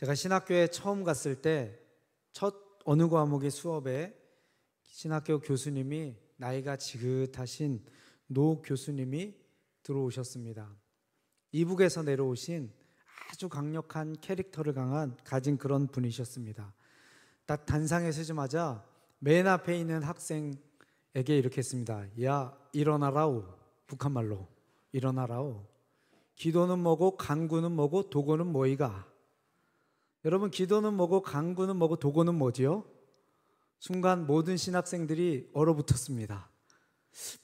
제가 신학교에 처음 갔을 때 첫 어느 과목의 수업에 신학교 교수님이 나이가 지긋하신 노 교수님이 들어오셨습니다. 이북에서 내려오신 아주 강력한 캐릭터를 가진 그런 분이셨습니다. 딱 단상에 서자마자 맨 앞에 있는 학생에게 이렇게 했습니다. 야, 일어나라우. 북한말로 일어나라우. 기도는 뭐고 강구는 뭐고 도고는 뭐이가? 여러분, 기도는 뭐고 강구는 뭐고 도고는 뭐지요? 순간 모든 신학생들이 얼어붙었습니다.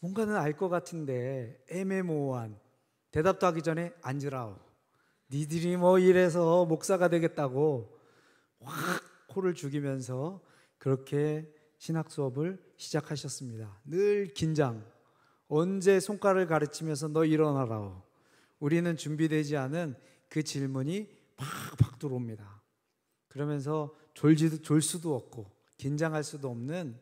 뭔가는 알 것 같은데 애매모호한, 대답도 하기 전에 앉으라오. 니들이 뭐 이래서 목사가 되겠다고 확 코를 죽이면서 그렇게 신학 수업을 시작하셨습니다. 늘 긴장, 언제 손가락을 가르치면서 너 일어나라오. 우리는 준비되지 않은 그 질문이 팍팍 들어옵니다. 그러면서 졸 수도 없고 긴장할 수도 없는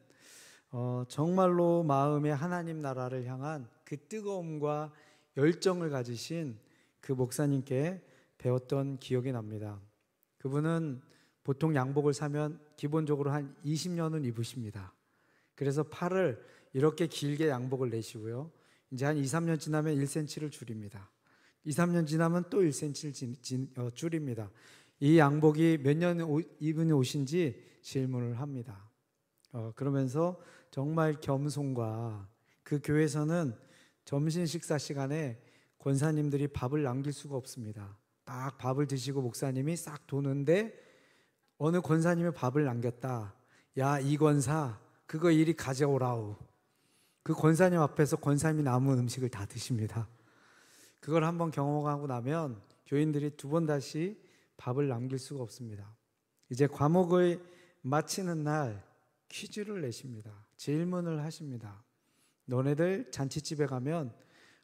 정말로 마음에 하나님 나라를 향한 그 뜨거움과 열정을 가지신 그 목사님께 배웠던 기억이 납니다. 그분은 보통 양복을 사면 기본적으로 한 20년은 입으십니다. 그래서 팔을 이렇게 길게 양복을 내시고요. 이제 한 2, 3년 지나면 1cm를 줄입니다. 2, 3년 지나면 또 1cm를 줄입니다. 이 양복이 몇 년 입은 옷인지 질문을 합니다. 그러면서 정말 겸손과, 그 교회에서는 점심 식사 시간에 권사님들이 밥을 남길 수가 없습니다. 딱 밥을 드시고 목사님이 싹 도는데 어느 권사님이 밥을 남겼다. 야, 이 권사 그거 이리 가져오라오. 그 권사님 앞에서 권사님이 남은 음식을 다 드십니다. 그걸 한번 경험하고 나면 교인들이 두 번 다시 밥을 남길 수가 없습니다. 이제 과목을 마치는 날 퀴즈를 내십니다. 질문을 하십니다. 너네들 잔치집에 가면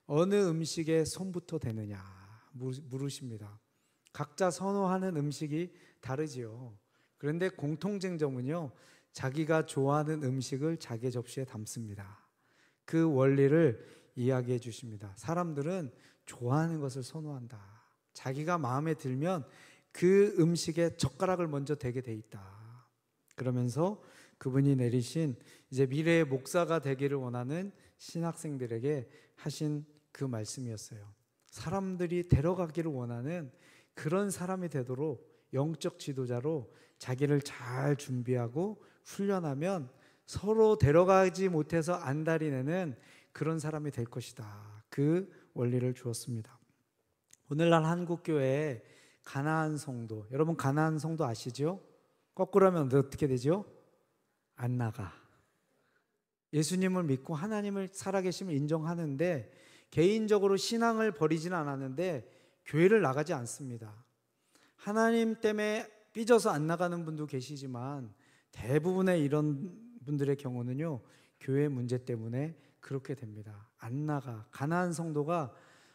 어느 음식에 손부터 대느냐 물으십니다. 각자 선호하는 음식이 다르지요. 그런데 공통점은요, 자기가 좋아하는 음식을 자기 접시에 담습니다. 그 원리를 이야기해 주십니다. 사람들은 좋아하는 것을 선호한다. 자기가 마음에 들면 그 음식에 젓가락을 먼저 대게 돼 있다. 그러면서 그분이 내리신 이제 미래의 목사가 되기를 원하는 신학생들에게 하신 그 말씀이었어요. 사람들이 데려가기를 원하는 그런 사람이 되도록 영적 지도자로 자기를 잘 준비하고 훈련하면 서로 데려가지 못해서 안달이 내는 그런 사람이 될 것이다. 그 원리를 주었습니다. 오늘날 한국교회에 가나안 성도, 여러분 가나안 성도 아시죠? 거꾸로 하면 어떻게 되죠? 안 나가. 예수님을 믿고 하나님을 살아계심을 인정하는데 개인적으로 신앙을 버리지는 않았는데 교회를 나가지 않습니다. 하나님 때문에 삐져서 안 나가는 분도 계시지만 대부분의 이런 분들의 경우는요, 교회 문제 때문에 그렇게 됩니다. 안 나가. 가나안 성도가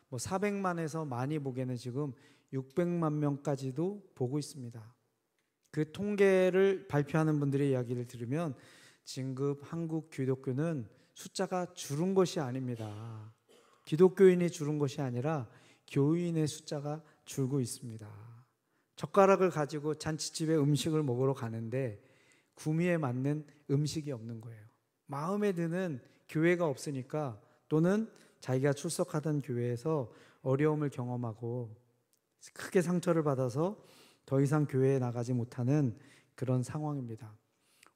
뭐 400만에서 많이 보기에는 지금 600만 명까지도 보고 있습니다. 그 통계를 발표하는 분들의 이야기를 들으면 진급 한국 기독교는 숫자가 줄은 것이 아닙니다. 기독교인이 줄은 것이 아니라 교인의 숫자가 줄고 있습니다. 젓가락을 가지고 잔치집에 음식을 먹으러 가는데 구미에 맞는 음식이 없는 거예요. 마음에 드는 교회가 없으니까, 또는 자기가 출석하던 교회에서 어려움을 경험하고 크게 상처를 받아서 더 이상 교회에 나가지 못하는 그런 상황입니다.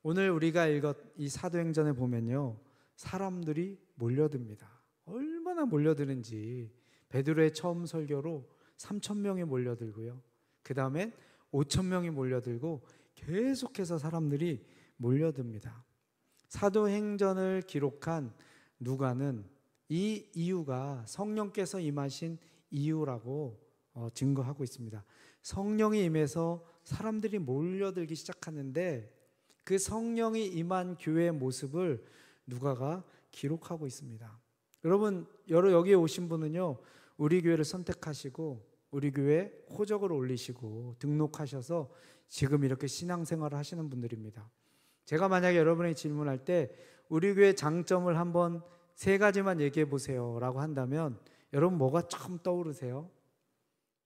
오늘 우리가 읽었 이 사도행전에 보면요, 사람들이 몰려듭니다. 얼마나 몰려드는지. 베드로의 처음 설교로 3,000명이 몰려들고요, 그 다음에 5,000명이 몰려들고 계속해서 사람들이 몰려듭니다. 사도행전을 기록한 누가는 이 이유가 성령께서 임하신 이유라고 증거하고 있습니다. 성령이 임해서 사람들이 몰려들기 시작하는데 그 성령이 임한 교회의 모습을 누가가 기록하고 있습니다. 여러분, 여기에 오신 분은요, 우리 교회를 선택하시고 우리 교회에 호적을 올리시고 등록하셔서 지금 이렇게 신앙생활을 하시는 분들입니다. 제가 만약에 여러분에게 질문할 때 우리 교회 장점을 한번 3가지만 얘기해 보세요 라고 한다면 여러분 뭐가 처음 떠오르세요?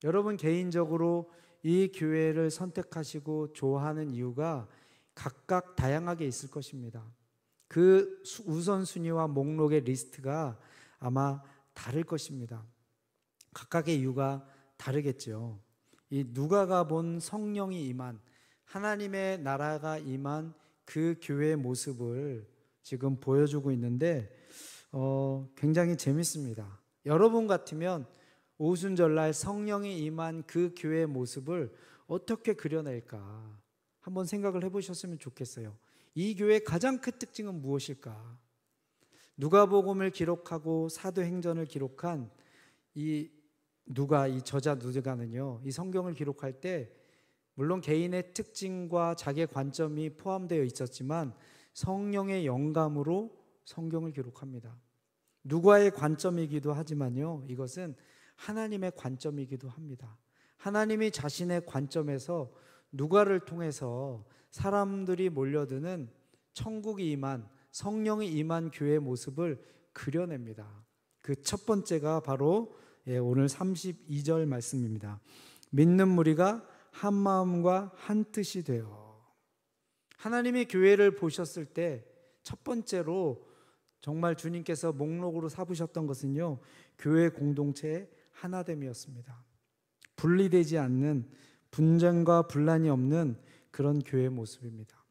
여러분 개인적으로 이 교회를 선택하시고 좋아하는 이유가 각각 다양하게 있을 것입니다. 그 우선순위와 목록의 리스트가 아마 다를 것입니다. 각각의 이유가 다르겠죠. 이 누가가 본 성령이 임한, 하나님의 나라가 임한 그 교회의 모습을 지금 보여주고 있는데 굉장히 재밌습니다. 여러분 같으면 오순절날 성령이 임한 그 교회의 모습을 어떻게 그려낼까 한번 생각을 해보셨으면 좋겠어요. 이 교회의 가장 큰 특징은 무엇일까? 누가복음을 기록하고 사도행전을 기록한 이 저자 누가는요, 이 성경을 기록할 때 물론 개인의 특징과 자기의 관점이 포함되어 있었지만 성령의 영감으로 성경을 기록합니다. 누가의 관점이기도 하지만요, 이것은 하나님의 관점이기도 합니다. 하나님이 자신의 관점에서 누가를 통해서 사람들이 몰려드는 천국이 임한, 성령이 임한 교회의 모습을 그려냅니다. 그 첫 번째가 바로 오늘 32절 말씀입니다. 믿는 무리가 한 마음과 한 뜻이 되어. 하나님이 교회를 보셨을 때 첫 번째로 정말 주님께서 목록으로 삼으셨던 것은요, 교회 공동체의 하나됨이었습니다. 분리되지 않는, 분쟁과 분란이 없는 그런 교회의 모습입니다.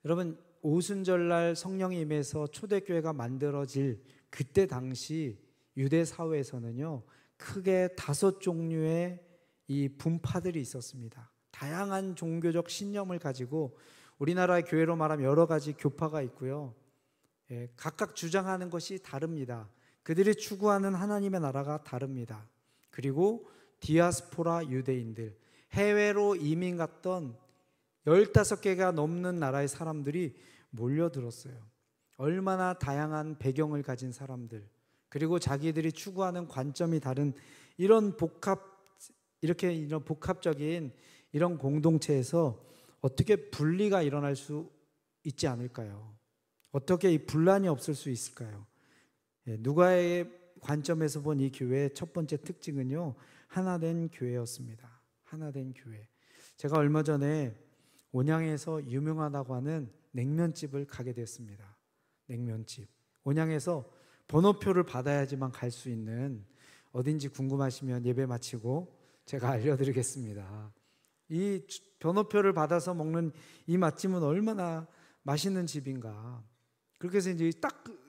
여러분, 오순절날 성령이 임해서 초대교회가 만들어질 그때 당시 유대 사회에서는요, 크게 5종류의 이 분파들이 있었습니다. 다양한 종교적 신념을 가지고 우리나라의 교회로 말하면 여러 가지 교파가 있고요. 각각 주장하는 것이 다릅니다. 그들이 추구하는 하나님의 나라가 다릅니다. 그리고 디아스포라 유대인들, 해외로 이민 갔던 15개가 넘는 나라의 사람들이 몰려들었어요. 얼마나 다양한 배경을 가진 사람들, 그리고 자기들이 추구하는 관점이 다른 이런 복합적인 이런 공동체에서 어떻게 분리가 일어날 수 있지 않을까요? 어떻게 이 분란이 없을 수 있을까요? 누가의 관점에서 본 이 교회의 첫 번째 특징은요, 하나된 교회였습니다. 하나된 교회. 제가 얼마 전에 온양에서 유명하다고 하는 냉면집을 가게 됐습니다. 냉면집. 온양에서 번호표를 받아야지만 갈 수 있는, 어딘지 궁금하시면 예배 마치고 제가 알려드리겠습니다. 이 번호표를 받아서 먹는 이 맛집은 얼마나 맛있는 집인가. 그렇게 해서 이제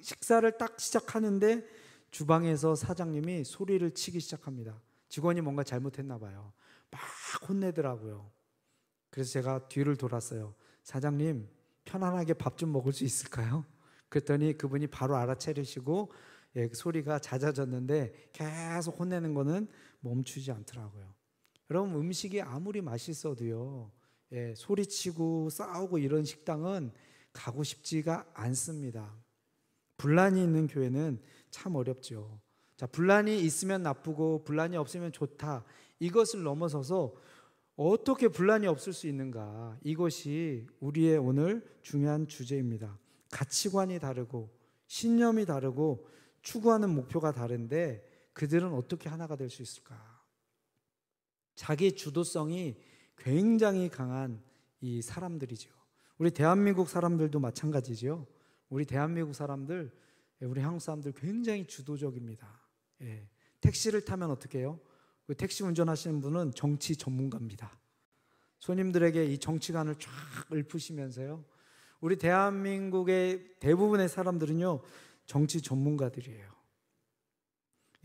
식사를 딱 시작하는데 주방에서 사장님이 소리를 치기 시작합니다. 직원이 뭔가 잘못했나 봐요. 막 혼내더라고요. 그래서 제가 뒤를 돌았어요. 사장님, 편안하게 밥 좀 먹을 수 있을까요? 그랬더니 그분이 바로 알아차리시고 소리가 잦아졌는데 계속 혼내는 거는 멈추지 않더라고요. 여러분, 음식이 아무리 맛있어도요, 소리치고 싸우고 이런 식당은 가고 싶지가 않습니다. 분란이 있는 교회는 참 어렵죠. 자, 분란이 있으면 나쁘고 분란이 없으면 좋다, 이것을 넘어서서 어떻게 분란이 없을 수 있는가, 이것이 우리의 오늘 중요한 주제입니다. 가치관이 다르고 신념이 다르고 추구하는 목표가 다른데 그들은 어떻게 하나가 될 수 있을까? 자기 주도성이 굉장히 강한 이 사람들이죠. 우리 대한민국 사람들도 마찬가지죠. 우리 대한민국 사람들, 우리 한국 사람들 굉장히 주도적입니다. 택시를 타면 어떻게 해요? 택시 운전하시는 분은 정치 전문가입니다. 손님들에게 이 정치관을 쫙 읊으시면서요, 우리 대한민국의 대부분의 사람들은요, 정치 전문가들이에요.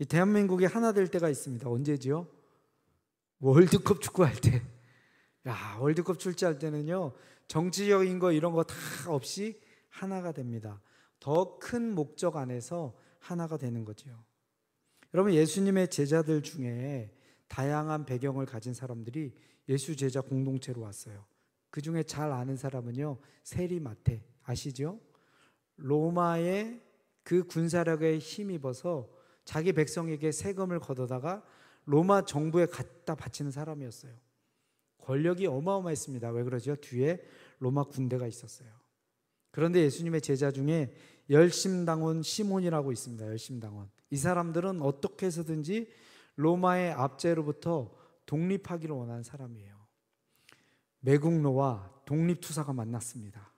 이 대한민국이 하나 될 때가 있습니다. 언제지요? 월드컵 축구할 때. 월드컵 출제할 때는요, 정치적인 거 이런 거 다 없이 하나가 됩니다. 더 큰 목적 안에서 하나가 되는 거죠. 여러분, 예수님의 제자들 중에 다양한 배경을 가진 사람들이 예수 제자 공동체로 왔어요. 그 중에 잘 아는 사람은요, 세리마테 아시죠? 로마의 그 군사력에 힘입어서 자기 백성에게 세금을 걷어다가 로마 정부에 갖다 바치는 사람이었어요. 권력이 어마어마했습니다. 왜 그러죠? 뒤에 로마 군대가 있었어요. 그런데 예수님의 제자 중에 열심당원 시몬이라고 있습니다. 열심당원. 이 사람들은 어떻게 해서든지 로마의 압제로부터 독립하기를 원하는 사람이에요. 매국노와 독립투사가 만났습니다.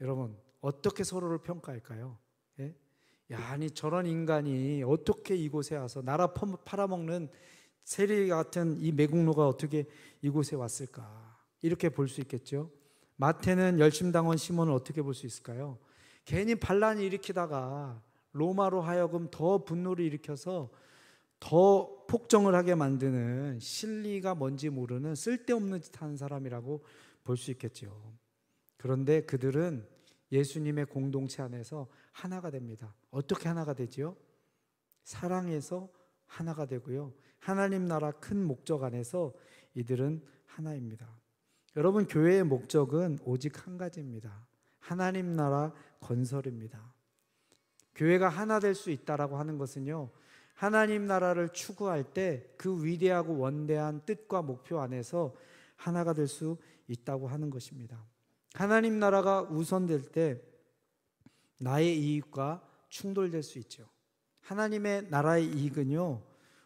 여러분, 어떻게 서로를 평가할까요? 예? 야, 아니 저런 인간이 어떻게 이곳에 와서 나라 팔아먹는 세리 같은 이 매국노가 어떻게 이곳에 왔을까? 이렇게 볼 수 있겠죠. 마태는 열심당원 시몬을 어떻게 볼 수 있을까요? 괜히 반란을 일으키다가 로마로 하여금 더 분노를 일으켜서 더 폭정을 하게 만드는 실리가 뭔지 모르는 쓸데없는 짓 하는 사람이라고 볼 수 있겠죠. 그런데 그들은 예수님의 공동체 안에서 하나가 됩니다. 어떻게 하나가 되지요? 사랑에서 하나가 되고요. 하나님 나라 큰 목적 안에서 이들은 하나입니다. 여러분, 교회의 목적은 오직 한 가지입니다. 하나님 나라 건설입니다. 교회가 하나 될 수 있다라고 하는 것은요, 하나님 나라를 추구할 때 그 위대하고 원대한 뜻과 목표 안에서 하나가 될 수 있다고 하는 것입니다. 하나님 나라가 우선될 때 나의 이익과 충돌될 수 있죠. 하나님의 나라의 이익은요,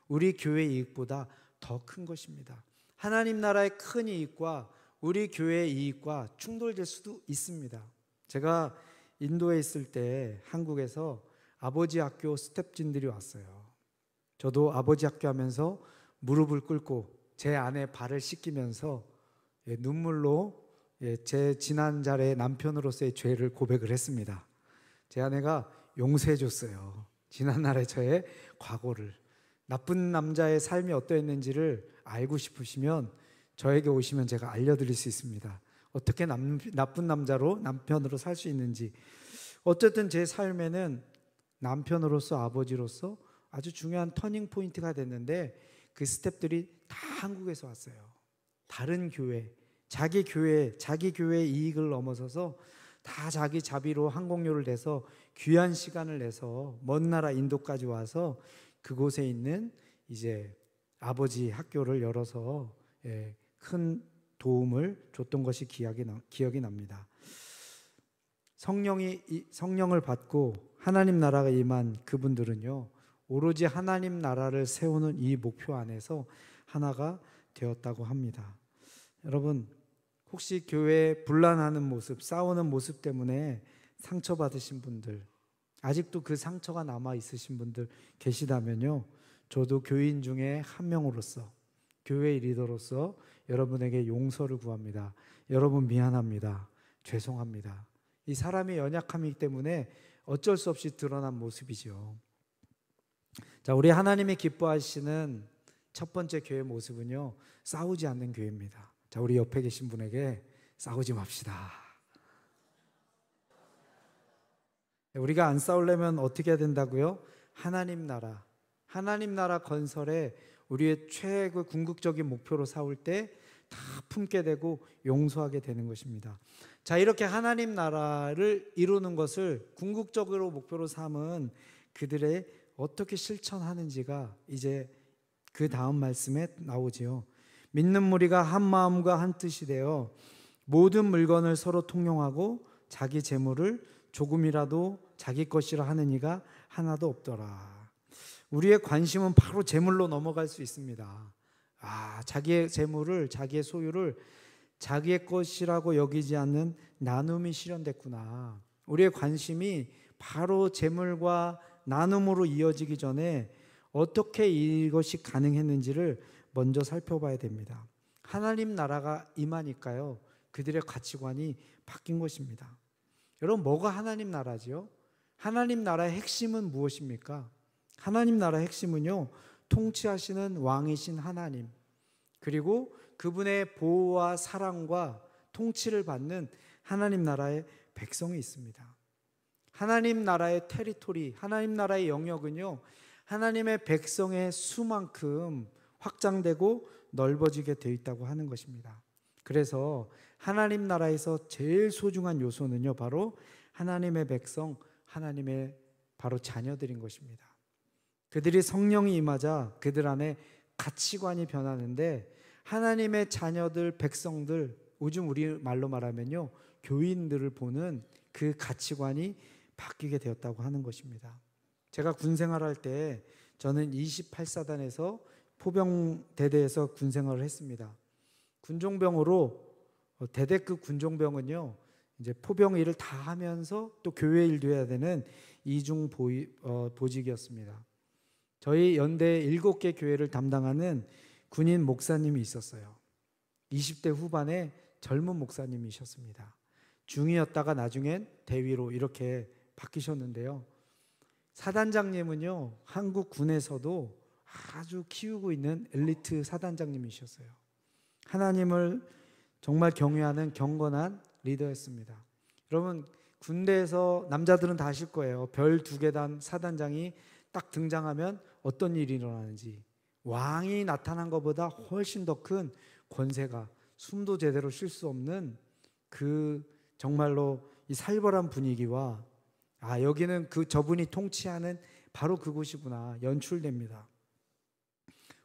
우리 교회의 이익보다 더 큰 것입니다. 하나님 나라의 큰 이익과 우리 교회의 이익과 충돌될 수도 있습니다. 제가 인도에 있을 때 한국에서 아버지 학교 스태프진들이 왔어요. 저도 아버지 학교 하면서 무릎을 꿇고 제 아내 발을 씻기면서 눈물로 제 지난 자의 남편으로서의 죄를 고백을 했습니다. 제 아내가 용서해 줬어요. 지난날의 저의 과거를. 나쁜 남자의 삶이 어떠했는지를 알고 싶으시면 저에게 오시면 제가 알려드릴 수 있습니다. 어떻게 나쁜 남자로 남편으로 살 수 있는지. 어쨌든 제 삶에는 남편으로서 아버지로서 아주 중요한 터닝 포인트가 됐는데 그 스태프들이 다 한국에서 왔어요. 다른 교회, 자기 교회의 이익을 넘어서서 다 자기 자비로 항공료를 내서 귀한 시간을 내서 먼 나라 인도까지 와서 그곳에 있는 이제 아버지 학교를 열어서 큰 도움을 줬던 것이 기억이 납니다. 성령을 받고 하나님 나라가 임한 그분들은요, 오로지 하나님 나라를 세우는 이 목표 안에서 하나가 되었다고 합니다. 여러분, 혹시 교회에 분란하는 모습, 싸우는 모습 때문에 상처받으신 분들, 아직도 그 상처가 남아 있으신 분들 계시다면요, 저도 교인 중에 한 명으로서, 교회 리더로서 여러분에게 용서를 구합니다. 여러분 미안합니다. 죄송합니다. 이 사람의 연약함이기 때문에 어쩔 수 없이 드러난 모습이죠. 자, 우리 하나님이 기뻐하시는 첫 번째 교회 모습은요, 싸우지 않는 교회입니다. 자, 우리 옆에 계신 분에게 싸우지 맙시다. 우리가 안 싸우려면 어떻게 해야 된다고요? 하나님 나라 건설에 우리의 최고 궁극적인 목표로 싸울 때 다 품게 되고 용서하게 되는 것입니다. 자, 이렇게 하나님 나라를 이루는 것을 궁극적으로 목표로 삼은 그들의 어떻게 실천하는지가 이제 그 다음 말씀에 나오지요. 믿는 무리가 한 마음과 한 뜻이 되어 모든 물건을 서로 통용하고 자기 재물을 조금이라도 자기 것이라 하는 이가 하나도 없더라. 우리의 관심은 바로 재물로 넘어갈 수 있습니다. 자기의 재물을, 자기의 소유를 자기의 것이라고 여기지 않는 나눔이 실현됐구나. 우리의 관심이 바로 재물과 나눔으로 이어지기 전에 어떻게 이것이 가능했는지를 먼저 살펴봐야 됩니다. 하나님 나라가 임하니까요, 그들의 가치관이 바뀐 것입니다. 여러분, 뭐가 하나님 나라지요? 하나님 나라의 핵심은 무엇입니까? 하나님 나라의 핵심은요, 통치하시는 왕이신 하나님, 그리고 그분의 보호와 사랑과 통치를 받는 하나님 나라의 백성이 있습니다. 하나님 나라의 테리토리, 하나님 나라의 영역은요, 하나님의 백성의 수만큼 확장되고 넓어지게 되어 있다고 하는 것입니다. 그래서 하나님 나라에서 제일 소중한 요소는요, 바로 하나님의 백성, 하나님의 바로 자녀들인 것입니다. 그들이 성령이 임하자 그들 안에 가치관이 변하는데, 하나님의 자녀들, 백성들, 요즘 우리 말로 말하면요, 교인들을 보는 그 가치관이 바뀌게 되었다고 하는 것입니다. 제가 군 생활할 때 저는 28사단에서 포병대대에서 군생활을 했습니다. 군종병으로 대대급 군종병은요, 이제 포병 일을 다 하면서 또 교회 일도 해야 되는 이중 보직이었습니다. 저희 연대 7개 교회를 담당하는 군인 목사님이 있었어요. 20대 후반에 젊은 목사님이셨습니다. 중이었다가 나중엔 대위로 이렇게 바뀌셨는데요. 사단장님은요, 한국 군에서도 아주 키우고 있는 엘리트 사단장님이셨어요. 하나님을 정말 경외하는 경건한 리더였습니다. 여러분, 군대에서 남자들은 다 아실 거예요. 별 2계단 사단장이 딱 등장하면 어떤 일이 일어나는지. 왕이 나타난 것보다 훨씬 더 큰 권세가, 숨도 제대로 쉴 수 없는 그 정말로 이 살벌한 분위기와 여기는 저분이 통치하는 바로 그곳이구나 연출됩니다.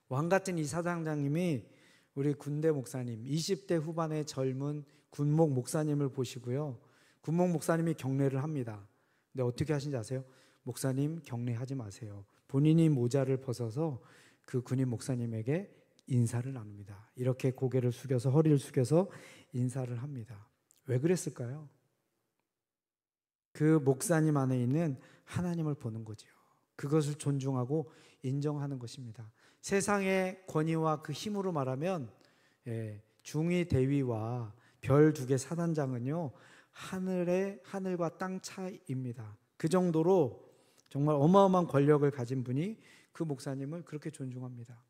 왕 같은 이 사단장님이 우리 군대 목사님 20대 후반의 젊은 군목 목사님을 보시고요, 군목 목사님이 경례를 합니다. 근데 어떻게 하신지 아세요? 목사님 경례하지 마세요. 본인이 모자를 벗어서 그 군인 목사님에게 인사를 나눕니다. 이렇게 고개를 숙여서 허리를 숙여서 인사를 합니다. 왜 그랬을까요? 그 목사님 안에 있는 하나님을 보는 거죠. 그것을 존중하고 인정하는 것입니다. 세상의 권위와 그 힘으로 말하면 중위 대위와 별 2개 사단장은요, 하늘과 땅 차이입니다. 그 정도로 정말 어마어마한 권력을 가진 분이 그 목사님을 그렇게 존중합니다.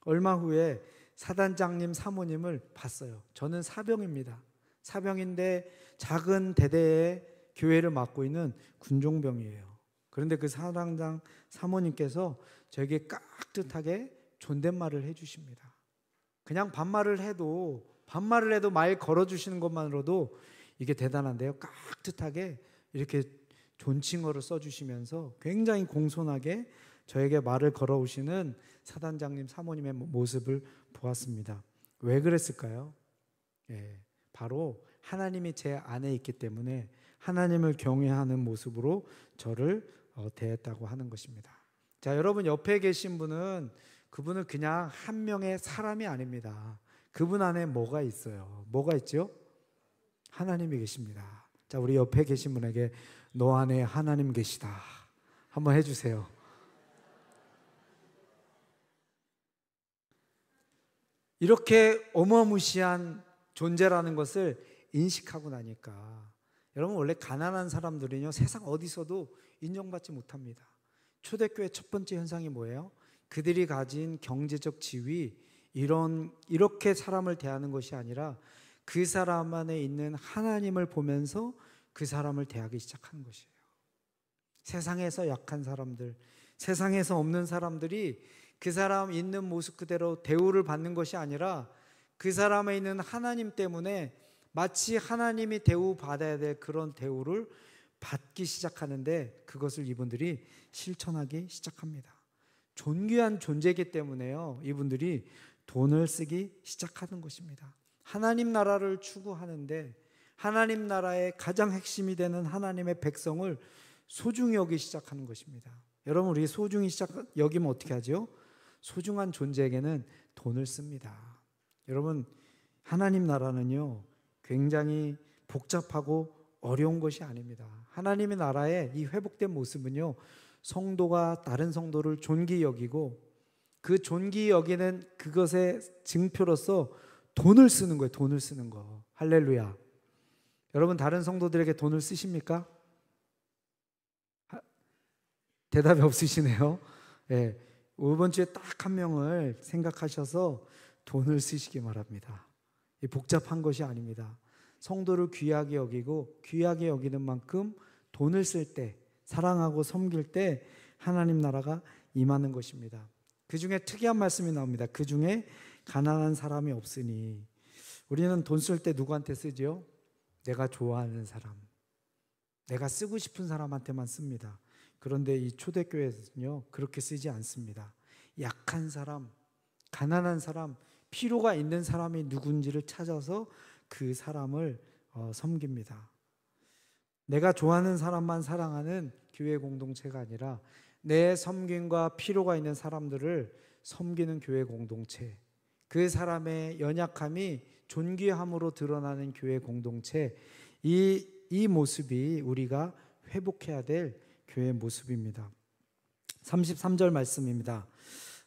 얼마 후에 사단장님 사모님을 봤어요. 저는 사병입니다. 사병인데 작은 대대의 교회를 맡고 있는 군종병이에요. 그런데 그 사단장 사모님께서 저에게 깍듯하게 존댓말을 해주십니다. 그냥 반말을 해도 말 걸어주시는 것만으로도 이게 대단한데요. 깍듯하게 이렇게 존칭어를 써주시면서 굉장히 공손하게 저에게 말을 걸어오시는 사단장님 사모님의 모습을 보았습니다. 왜 그랬을까요? 바로 하나님이 제 안에 있기 때문에 하나님을 경외하는 모습으로 저를 대했다고 하는 것입니다. 자, 여러분 옆에 계신 분은 그분은 그냥 한 명의 사람이 아닙니다. 그분 안에 뭐가 있어요? 뭐가 있죠? 하나님이 계십니다. 자, 우리 옆에 계신 분에게 너 안에 하나님 계시다 한번 해주세요. 이렇게 어마무시한 존재라는 것을 인식하고 나니까 여러분, 원래 가난한 사람들은요 세상 어디서도 인정받지 못합니다. 초대교회 첫 번째 현상이 뭐예요? 그들이 가진 경제적 지위, 이렇게 사람을 대하는 것이 아니라 그 사람 안에 있는 하나님을 보면서 그 사람을 대하기 시작하는 것이에요. 세상에서 약한 사람들, 세상에서 없는 사람들이 그 사람 있는 모습 그대로 대우를 받는 것이 아니라 그 사람에 있는 하나님 때문에 마치 하나님이 대우받아야 될 그런 대우를 받기 시작하는데 그것을 이분들이 실천하기 시작합니다. 존귀한 존재이기 때문에요, 이분들이 돈을 쓰기 시작하는 것입니다. 하나님 나라를 추구하는데 하나님 나라의 가장 핵심이 되는 하나님의 백성을 소중히 여기기 시작하는 것입니다. 여러분, 우리 소중히 여기면 어떻게 하죠? 소중한 존재에게는 돈을 씁니다. 여러분, 하나님 나라는요 굉장히 복잡하고 어려운 것이 아닙니다. 하나님의 나라의 이 회복된 모습은요, 성도가 다른 성도를 존귀히 여기고 그 존귀히 여기는 그것의 증표로서 돈을 쓰는 거예요. 돈을 쓰는 거. 할렐루야. 여러분, 다른 성도들에게 돈을 쓰십니까? 대답이 없으시네요. 이번 주에 딱 한 명을 생각하셔서 돈을 쓰시기 바랍니다. 복잡한 것이 아닙니다. 성도를 귀하게 여기고 귀하게 여기는 만큼 돈을 쓸 때, 사랑하고 섬길 때 하나님 나라가 임하는 것입니다. 그 중에 특이한 말씀이 나옵니다. 그 중에 가난한 사람이 없으니. 우리는 돈 쓸 때 누구한테 쓰죠? 내가 좋아하는 사람, 내가 쓰고 싶은 사람한테만 씁니다. 그런데 이 초대교회에서는요 그렇게 쓰지 않습니다. 약한 사람, 가난한 사람, 필요가 있는 사람이 누군지를 찾아서 그 사람을 섬깁니다. 내가 좋아하는 사람만 사랑하는 교회 공동체가 아니라 내 섬김과 필요가 있는 사람들을 섬기는 교회 공동체, 그 사람의 연약함이 존귀함으로 드러나는 교회 공동체, 이 모습이 우리가 회복해야 될 교회 모습입니다. 33절 말씀입니다.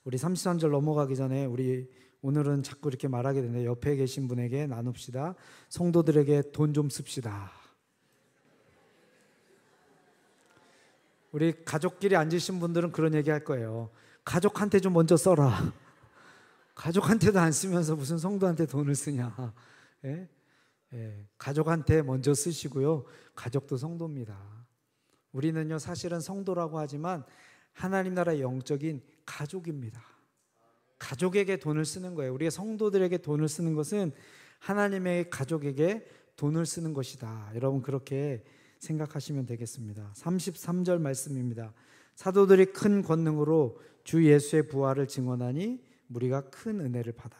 우리 33절 넘어가기 전에 우리 오늘은 자꾸 이렇게 말하게 되는데 옆에 계신 분에게 나눕시다. 성도들에게 돈 좀 씁시다. 우리 가족끼리 앉으신 분들은 그런 얘기 할 거예요. 가족한테 좀 먼저 써라. 가족한테도 안 쓰면서 무슨 성도한테 돈을 쓰냐. 예? 예, 가족한테 먼저 쓰시고요. 가족도 성도입니다. 우리는요, 사실은 성도라고 하지만 하나님 나라의 영적인 가족입니다. 가족에게 돈을 쓰는 거예요. 우리가 성도들에게 돈을 쓰는 것은 하나님의 가족에게 돈을 쓰는 것이다. 여러분 그렇게 생각하시면 되겠습니다. 33절 말씀입니다. 사도들이 큰 권능으로 주 예수의 부활을 증언하니 우리가 큰 은혜를 받아.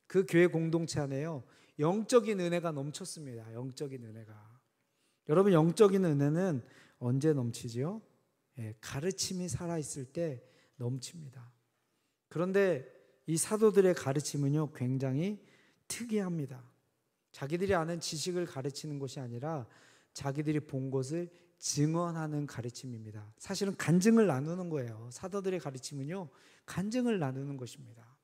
그 교회 공동체 안에요, 영적인 은혜가 넘쳤습니다. 영적인 은혜가. 여러분 영적인 은혜는 언제 넘치지요? 예, 가르침이 살아있을 때 넘칩니다. 그런데 이 사도들의 가르침은요, 굉장히 특이합니다. 자기들이 아는 지식을 가르치는 것이 아니라 자기들이 본 것을 증언하는 가르침입니다. 사실은 간증을 나누는 거예요. 사도들의 가르침은요, 간증을 나누는 것입니다.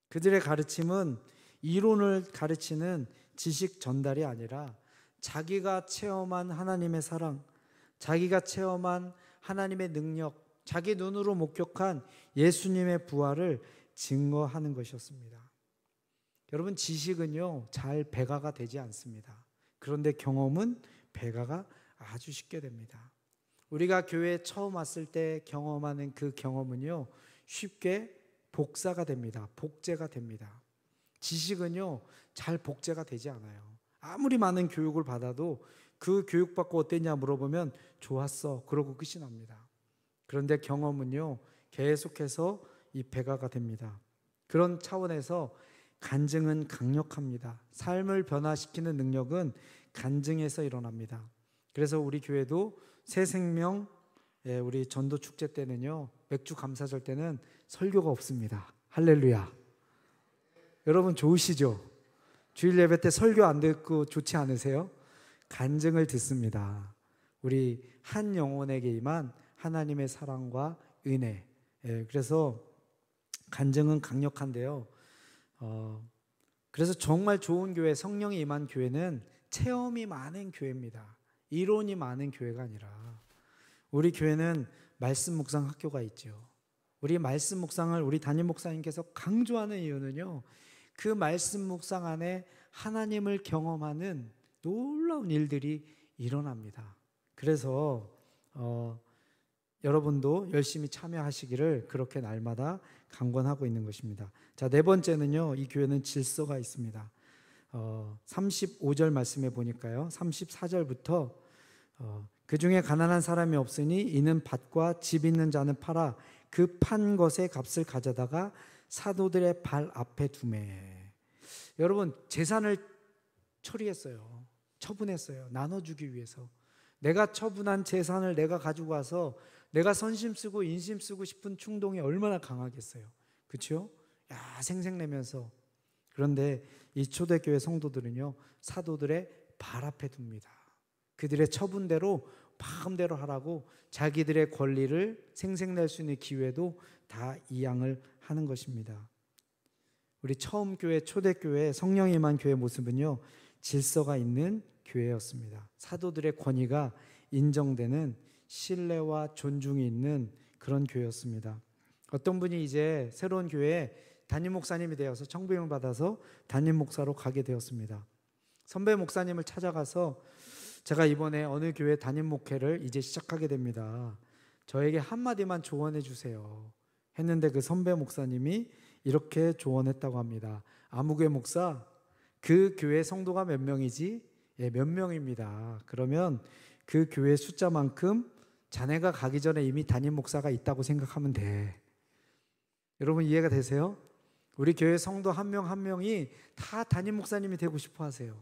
그들의 가르침은 이론을 가르치는 지식 전달이 아니라 자기가 체험한 하나님의 사랑, 자기가 체험한 하나님의 능력, 자기 눈으로 목격한 예수님의 부활을 증거하는 것이었습니다. 여러분 지식은요, 잘 배가가 되지 않습니다. 그런데 경험은 배가가 아주 쉽게 됩니다. 우리가 교회에 처음 왔을 때 경험하는 그 경험은요, 쉽게 복사가 됩니다. 복제가 됩니다. 지식은요, 잘 복제가 되지 않아요. 아무리 많은 교육을 받아도 그 교육받고 어땠냐 물어보면 좋았어, 그러고 끝이 납니다. 그런데 경험은요, 계속해서 이 배가가 됩니다. 그런 차원에서 간증은 강력합니다. 삶을 변화시키는 능력은 간증에서 일어납니다. 그래서 우리 교회도 새 생명, 우리 전도 축제 때는요, 맥주 감사절 때는 설교가 없습니다. 할렐루야. 여러분 좋으시죠? 주일 예배 때 설교 안 듣고 좋지 않으세요? 간증을 듣습니다. 우리 한 영혼에게만 하나님의 사랑과 은혜. 그래서 간증은 강력한데요. 그래서 정말 좋은 교회, 성령이 임한 교회는 체험이 많은 교회입니다. 이론이 많은 교회가 아니라 우리 교회는 말씀 묵상 학교가 있죠. 우리 말씀 묵상을 우리 담임 목사님께서 강조하는 이유는요, 그 말씀 묵상 안에 하나님을 경험하는 놀라운 일들이 일어납니다. 그래서 여러분도 열심히 참여하시기를 그렇게 날마다 강권하고 있는 것입니다. 자, 네 번째는요, 이 교회는 질서가 있습니다. 35절 말씀해 보니까요, 34절부터 그 중에 가난한 사람이 없으니 이는 밭과 집 있는 자는 팔아 그 판 것의 값을 가져다가 사도들의 발 앞에 두매. 여러분 재산을 처리했어요. 처분했어요. 나눠주기 위해서. 내가 처분한 재산을 내가 가지고 와서 내가 선심 쓰고 인심 쓰고 싶은 충동이 얼마나 강하겠어요. 그렇죠? 야, 생색내면서. 그런데 이 초대교회 성도들은요, 사도들의 발 앞에 둡니다. 그들의 처분대로 마음대로 하라고 자기들의 권리를 생색낼 수 있는 기회도 다 이양을 하는 것입니다. 우리 처음 교회, 초대교회, 성령이 임한 교회 모습은요, 질서가 있는 교회였습니다. 사도들의 권위가 인정되는 신뢰와 존중이 있는 그런 교회였습니다. 어떤 분이 이제 새로운 교회에 담임 목사님이 되어서 청부임을 받아서 담임 목사로 가게 되었습니다. 선배 목사님을 찾아가서 제가 이번에 어느 교회 담임 목회를 이제 시작하게 됩니다. 저에게 한마디만 조언해 주세요 했는데 그 선배 목사님이 이렇게 조언했다고 합니다. 아무개 목사, 그 교회 성도가 몇 명이지? 몇 명입니다. 그러면 그 교회 숫자만큼 자네가 가기 전에 이미 담임 목사가 있다고 생각하면 돼. 여러분 이해가 되세요? 우리 교회 성도 한 명 한 명이 다 담임 목사님이 되고 싶어 하세요.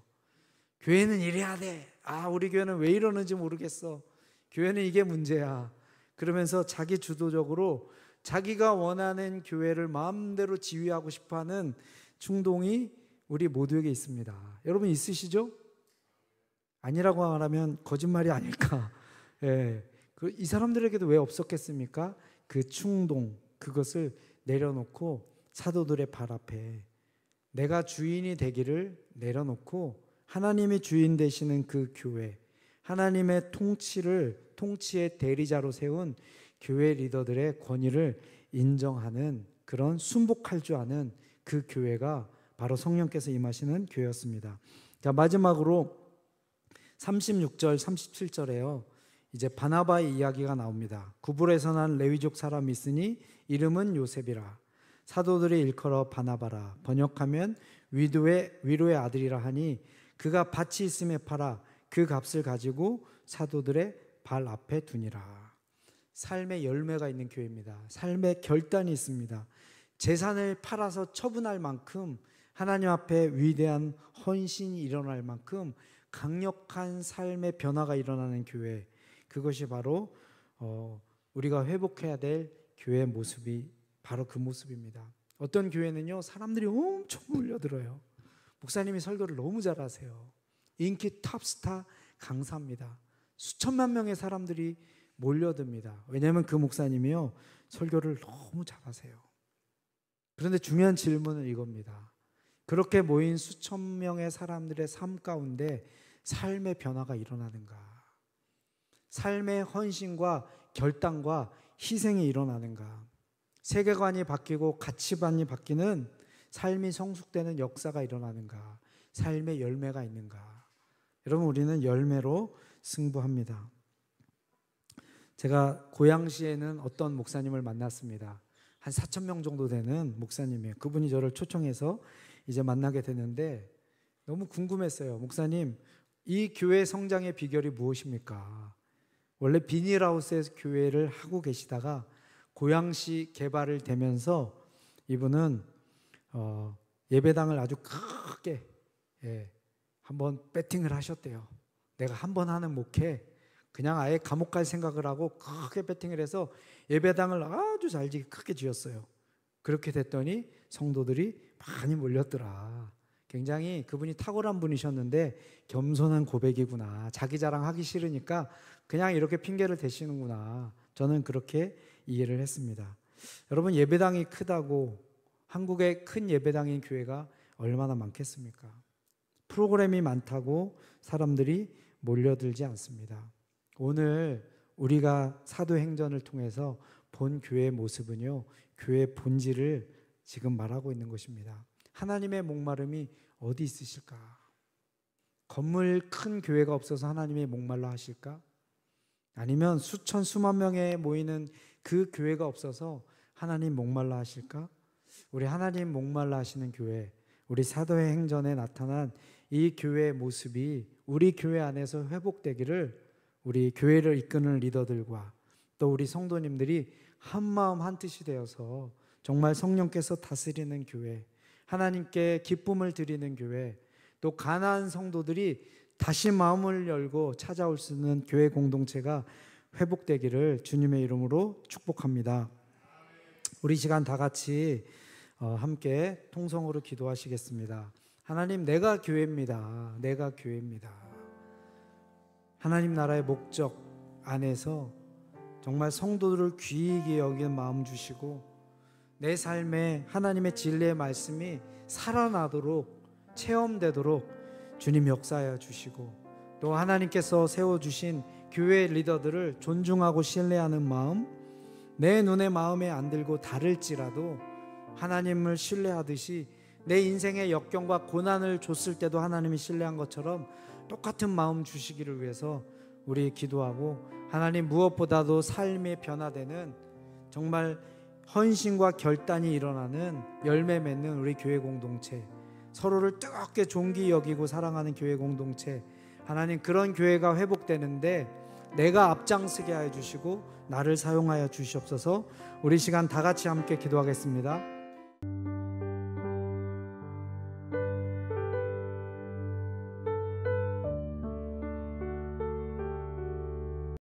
교회는 이래야 돼. 우리 교회는 왜 이러는지 모르겠어. 교회는 이게 문제야. 그러면서 자기 주도적으로 자기가 원하는 교회를 마음대로 지휘하고 싶어하는 충동이 우리 모두에게 있습니다. 여러분 있으시죠? 아니라고 말하면 거짓말이 아닐까. 예. 이 사람들에게도 왜 없었겠습니까? 그 충동, 그것을 내려놓고 사도들의 발 앞에 내가 주인이 되기를 내려놓고 하나님이 주인 되시는 그 교회, 하나님의 통치의 대리자로 세운 교회 리더들의 권위를 인정하는, 그런 순복할 줄 아는 그 교회가 바로 성령께서 임하시는 교회였습니다. 자, 마지막으로 36절 37절에요 이제 바나바의 이야기가 나옵니다. 구불에서 난 레위족 사람이 있으니 이름은 요셉이라. 사도들이 일컬어 바나바라. 번역하면 위로의 아들이라 하니 그가 밭이 있음에 팔아 그 값을 가지고 사도들의 발 앞에 두니라. 삶의 열매가 있는 교회입니다. 삶의 결단이 있습니다. 재산을 팔아서 처분할 만큼 하나님 앞에 위대한 헌신이 일어날 만큼 강력한 삶의 변화가 일어나는 교회, 그것이 바로 우리가 회복해야 될 교회의 모습이 바로 그 모습입니다. 어떤 교회는요, 사람들이 엄청 몰려들어요. 목사님이 설교를 너무 잘하세요. 인기 탑스타 강사입니다. 수천만 명의 사람들이 몰려듭니다. 왜냐하면 그 목사님이요, 설교를 너무 잘하세요. 그런데 중요한 질문은 이겁니다. 그렇게 모인 수천 명의 사람들의 삶 가운데 삶의 변화가 일어나는가? 삶의 헌신과 결단과 희생이 일어나는가? 세계관이 바뀌고 가치관이 바뀌는 삶이 성숙되는 역사가 일어나는가? 삶의 열매가 있는가? 여러분, 우리는 열매로 승부합니다. 제가 고양시에는 어떤 목사님을 만났습니다. 한 4,000명 정도 되는 목사님이에요. 그분이 저를 초청해서 이제 만나게 됐는데 너무 궁금했어요. 목사님, 이 교회 성장의 비결이 무엇입니까? 원래 비닐하우스에서 교회를 하고 계시다가 고양시 개발을 되면서 이분은 예배당을 아주 크게 한번 배팅을 하셨대요. 내가 한번 하는 목회 그냥 아예 감옥 갈 생각을 하고 크게 배팅을 해서 예배당을 아주 잘 크게 지었어요. 그렇게 됐더니 성도들이 많이 몰렸더라. 굉장히 그분이 탁월한 분이셨는데 겸손한 고백이구나. 자기 자랑하기 싫으니까 그냥 이렇게 핑계를 대시는구나. 저는 그렇게 이해를 했습니다. 여러분, 예배당이 크다고 한국의 큰 예배당인 교회가 얼마나 많겠습니까? 프로그램이 많다고 사람들이 몰려들지 않습니다. 오늘 우리가 사도행전을 통해서 본 교회의 모습은요, 교회의 본질을 지금 말하고 있는 것입니다. 하나님의 목마름이 어디 있으실까? 건물 큰 교회가 없어서 하나님이 목말라 하실까? 아니면 수천 수만 명에 모이는 그 교회가 없어서 하나님 목말라 하실까? 우리 하나님 목말라 하시는 교회, 우리 사도의 행전에 나타난 이 교회의 모습이 우리 교회 안에서 회복되기를 우리 교회를 이끄는 리더들과 또 우리 성도님들이 한 마음 한 뜻이 되어서 정말 성령께서 다스리는 교회, 하나님께 기쁨을 드리는 교회, 또 가난한 성도들이 다시 마음을 열고 찾아올 수 있는 교회 공동체가 회복되기를 주님의 이름으로 축복합니다. 우리 시간 다 같이 함께 통성으로 기도하시겠습니다. 하나님, 내가 교회입니다. 내가 교회입니다. 하나님 나라의 목적 안에서 정말 성도들을 귀히 여기는 마음 주시고 내 삶에 하나님의 진리의 말씀이 살아나도록 체험되도록 주님 역사하여 주시고 또 하나님께서 세워주신 교회 리더들을 존중하고 신뢰하는 마음, 내 눈에 마음에 안 들고 다를지라도 하나님을 신뢰하듯이 내 인생의 역경과 고난을 줬을 때도 하나님이 신뢰한 것처럼 똑같은 마음 주시기를 위해서 우리 기도하고, 하나님 무엇보다도 삶의 변화되는 정말 헌신과 결단이 일어나는 열매 맺는 우리 교회 공동체, 서로를 뜨겁게 존귀 여기고 사랑하는 교회 공동체, 하나님 그런 교회가 회복되는데 내가 앞장서게 하여 주시고 나를 사용하여 주시옵소서. 우리 시간 다 같이 함께 기도하겠습니다.